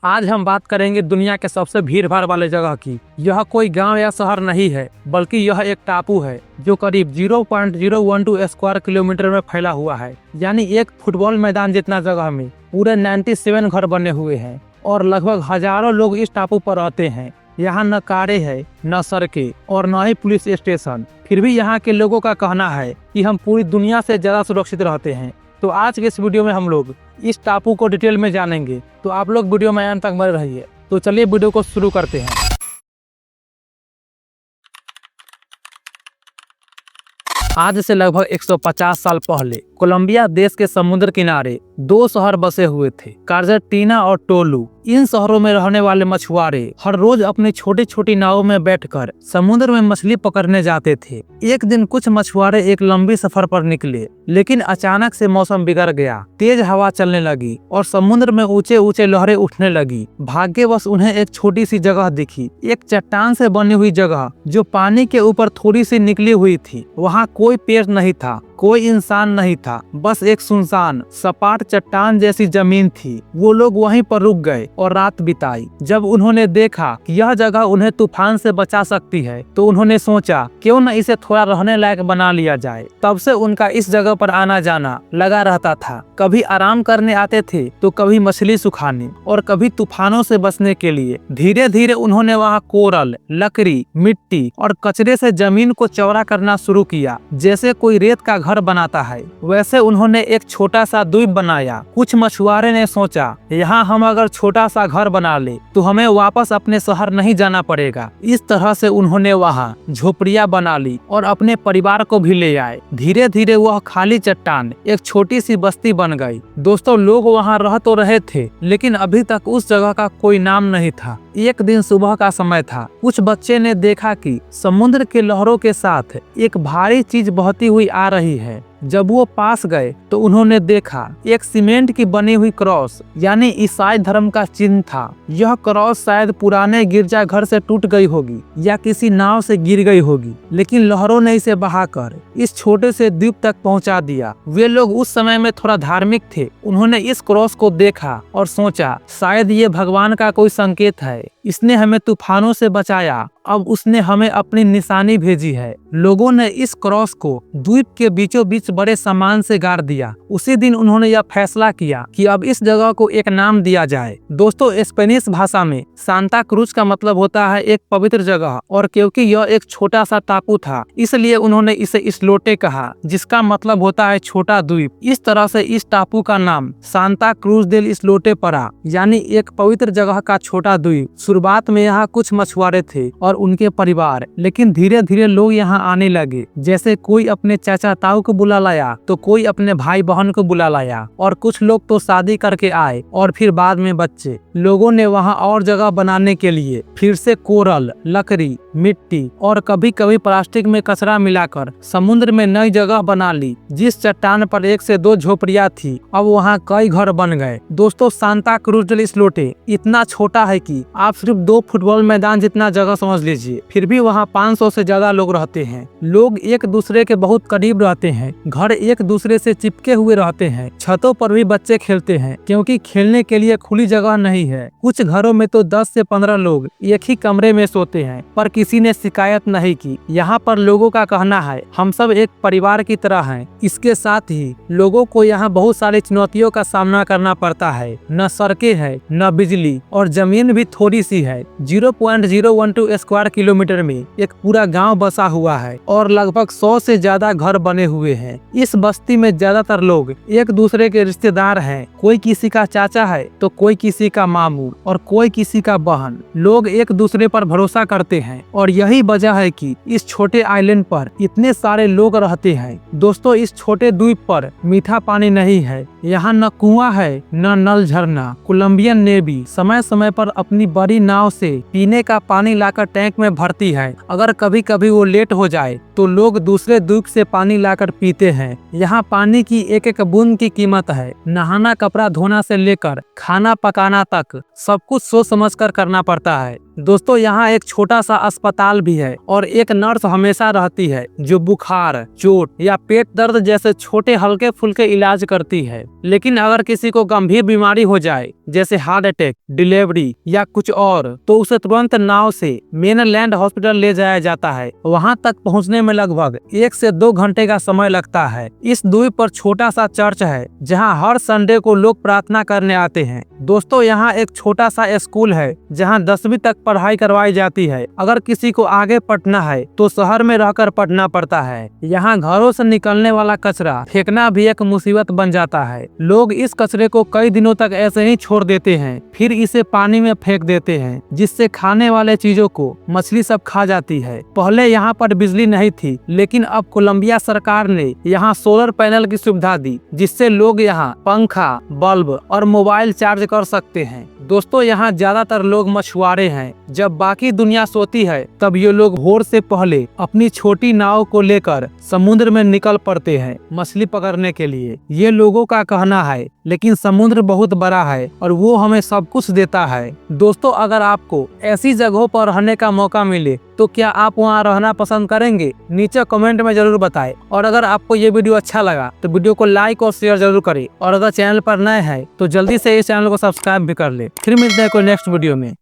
आज हम बात करेंगे दुनिया के सबसे भीड़ भाड़ वाले जगह की। यह कोई गांव या शहर नहीं है, बल्कि यह एक टापू है जो करीब 0.012 स्क्वायर किलोमीटर में फैला हुआ है, यानी एक फुटबॉल मैदान जितना जगह में पूरे 97 घर बने हुए हैं और लगभग हजारों लोग इस टापू पर रहते हैं। यहाँ न कारें है, न सड़कें और न ही पुलिस स्टेशन। फिर भी यहाँ के लोगों का कहना है कि हम पूरी दुनिया से ज्यादा सुरक्षित रहते हैं। तो आज के इस वीडियो में हम लोग इस टापू को डिटेल में जानेंगे, तो आप लोग वीडियो में अंत तक बने रहिए। तो चलिए वीडियो को शुरू करते हैं। आज से लगभग 150 साल पहले कोलंबिया देश के समुद्र किनारे दो शहर बसे हुए थे, कार्जेंटीना और टोलू। इन शहरों में रहने वाले मछुआरे हर रोज अपनी छोटी छोटी नावों में बैठकर समुद्र में मछली पकड़ने जाते थे। एक दिन कुछ मछुआरे एक लंबी सफर पर निकले, लेकिन अचानक से मौसम बिगड़ गया। तेज हवा चलने लगी और समुद्र में ऊंचे ऊंचे लहरें उठने लगी। भाग्यवश उन्हें एक छोटी सी जगह दिखी, एक चट्टान से बनी हुई जगह जो पानी के ऊपर थोड़ी सी निकली हुई थी। वहाँ कोई पेड़ नहीं था, कोई इंसान नहीं था, बस एक सुनसान सपाट चट्टान जैसी जमीन थी। वो लोग वहीं पर रुक गए और रात बिताई। जब उन्होंने देखा कि यह जगह उन्हें तूफान से बचा सकती है, तो उन्होंने सोचा क्यों न इसे थोड़ा रहने लायक बना लिया जाए। तब से उनका इस जगह पर आना जाना लगा रहता था। कभी आराम करने आते थे, तो कभी मछली सुखाने और कभी तूफानों से बचने के लिए। धीरे धीरे उन्होंने वहाँ कोरल, लकड़ी, मिट्टी और कचरे से जमीन को चौड़ा करना शुरू किया। जैसे कोई रेत का घर बनाता है, वैसे उन्होंने एक छोटा सा द्वीप बनाया। कुछ मछुआरे ने सोचा, यहाँ हम अगर छोटा सा घर बना ले तो हमें वापस अपने शहर नहीं जाना पड़ेगा। इस तरह से उन्होंने वहाँ झोपड़ियाँ बना ली और अपने परिवार को भी ले आए। धीरे धीरे वह खाली चट्टान एक छोटी सी बस्ती बन गई। दोस्तों, लोग वहाँ रह तो रहे थे, लेकिन अभी तक उस जगह का कोई नाम नहीं था। एक दिन सुबह का समय था। कुछ बच्चे ने देखा कि समुद्र के लहरों के साथ एक भारी चीज बहती हुई आ रही है। जब वो पास गए तो उन्होंने देखा एक सीमेंट की बनी हुई क्रॉस, यानी ईसाई धर्म का चिन्ह था। यह क्रॉस शायद पुराने गिरजाघर से टूट गई होगी या किसी नाव से गिर गई होगी, लेकिन लहरों ने इसे बहाकर इस छोटे से द्वीप तक पहुंचा दिया। वे लोग उस समय में थोड़ा धार्मिक थे। उन्होंने इस क्रॉस को देखा और सोचा, शायद ये भगवान का कोई संकेत है। इसने हमें तूफानों से बचाया, अब उसने हमें अपनी निशानी भेजी है। लोगों ने इस क्रॉस को द्वीप के बीचों बीच बड़े सामान से गाड़ दिया। उसी दिन उन्होंने यह फैसला किया कि अब इस जगह को एक नाम दिया जाए। दोस्तों, स्पेनिश भाषा में सांता क्रूज का मतलब होता है एक पवित्र जगह, और क्योंकि यह एक छोटा सा टापू था, इसलिए उन्होंने इसे इसलोटे कहा, जिसका मतलब होता है छोटा द्वीप। इस तरह से इस टापू का नाम सांता क्रूज देल इसलोटे पड़ा, यानी एक पवित्र जगह का छोटा द्वीप। शुरुआत में यहाँ कुछ मछुआरे थे और उनके परिवार, लेकिन धीरे धीरे लोग यहाँ आने लगे। जैसे कोई अपने चाचा ताऊ को बुला लाया, तो कोई अपने भाई बहन को बुला लाया, और कुछ लोग तो शादी करके आए और फिर बाद में बच्चे। लोगों ने वहाँ और जगह बनाने के लिए फिर से कोरल, लकड़ी, मिट्टी और कभी कभी प्लास्टिक में कचरा मिलाकर समुद्र में नई जगह बना ली। जिस चट्टान पर 1 से 2 झोपड़ियाँ थी, अब वहाँ कई घर बन गए। दोस्तों, सांता क्रूज डेल इसलोटे इतना छोटा है कि आप सिर्फ 2 फुटबॉल मैदान जितना जगह समझ लीजिए। फिर भी वहाँ 500 से ज्यादा लोग रहते हैं। लोग एक दूसरे के बहुत करीब रहते हैं, घर एक दूसरे से चिपके हुए रहते हैं। छतों पर भी बच्चे खेलते हैं, क्योंकि खेलने के लिए खुली जगह नहीं है। कुछ घरों में तो 10 से 15 लोग एक ही कमरे में सोते हैं, पर किसी ने शिकायत नहीं की। यहाँ पर लोगों का कहना है, हम सब एक परिवार की तरह हैं। इसके साथ ही लोगों को यहाँ बहुत सारी चुनौतियों का सामना करना पड़ता है। न सड़कें है, न बिजली, और जमीन भी थोड़ी सी है। 0.012 स्क्वायर किलोमीटर में एक पूरा गांव बसा हुआ है और लगभग 100 से ज्यादा घर बने हुए हैं। इस बस्ती में ज्यादातर लोग एक दूसरे के रिश्तेदार हैं। कोई किसी का चाचा है, तो कोई किसी का मामू और कोई किसी का बहन। लोग एक दूसरे पर भरोसा करते हैं, और यही वजह है कि इस छोटे आइलैंड पर इतने सारे लोग रहते हैं। दोस्तों, इस छोटे द्वीप पर मीठा पानी नहीं है। यहाँ न कुआं है, न नल झरना। कोलंबियन नेवी समय समय पर अपनी बड़ी नाव से पीने का पानी लाकर टैंक में भरती है। अगर कभी कभी वो लेट हो जाए, तो लोग दूसरे द्वीप से पानी लाकर पीते हैं। यहाँ पानी की एक एक बूंद की कीमत है। नहाना, कपड़ा धोना से लेकर खाना पकाना तक सब कुछ सोच समझ कर करना पड़ता है। दोस्तों यहाँ एक छोटा सा अस्पताल भी है और एक नर्स हमेशा रहती है जो बुखार, चोट या पेट दर्द जैसे छोटे हल्के फुल्के इलाज करती है। लेकिन अगर किसी को गंभीर बीमारी हो जाए जैसे हार्ट अटैक, डिलीवरी या कुछ और, तो उसे तुरंत नाव से मेनलैंड हॉस्पिटल ले जाया जाता है। वहां तक पहुंचने में लगभग 1 से 2 घंटे का समय लगता है। इस दूरी पर छोटा सा चर्च है जहां हर संडे को लोग प्रार्थना करने आते हैं। दोस्तों यहाँ एक छोटा सा स्कूल है जहां 10वीं तक पढ़ाई करवाई जाती है। अगर किसी को आगे पढ़ना है तो शहर में रहकर पढ़ना पड़ता है। यहाँ घरों से निकलने वाला कचरा फेंकना भी एक मुसीबत बन जाता है। लोग इस कचरे को कई दिनों तक ऐसे ही छोड़ देते हैं, फिर इसे पानी में फेंक देते हैं, जिससे खाने वाले चीजों को मछली सब खा जाती है। पहले यहाँ पर बिजली नहीं थी, लेकिन अब कोलंबिया सरकार ने यहाँ सोलर पैनल की सुविधा दी, जिससे लोग यहाँ पंखा, बल्ब और मोबाइल चार्ज कर सकते हैं। दोस्तों यहाँ ज्यादातर लोग मछुआरे हैं। जब बाकी दुनिया सोती है तब ये लोग भोर से पहले अपनी छोटी नाव को लेकर समुद्र में निकल पड़ते हैं मछली पकड़ने के लिए। ये लोगों का कहना है, लेकिन समुद्र बहुत बड़ा है और वो हमें सब कुछ देता है। दोस्तों अगर आपको ऐसी जगहों पर रहने का मौका मिले तो क्या आप वहाँ रहना पसंद करेंगे? नीचे कमेंट में जरूर बताएं। और अगर आपको ये वीडियो अच्छा लगा तो वीडियो को लाइक और शेयर जरूर करें। और अगर चैनल पर नए हैं तो जल्दी से इस चैनल को सब्सक्राइब भी कर ले। फिर मिलते हैं कोई नेक्स्ट वीडियो में।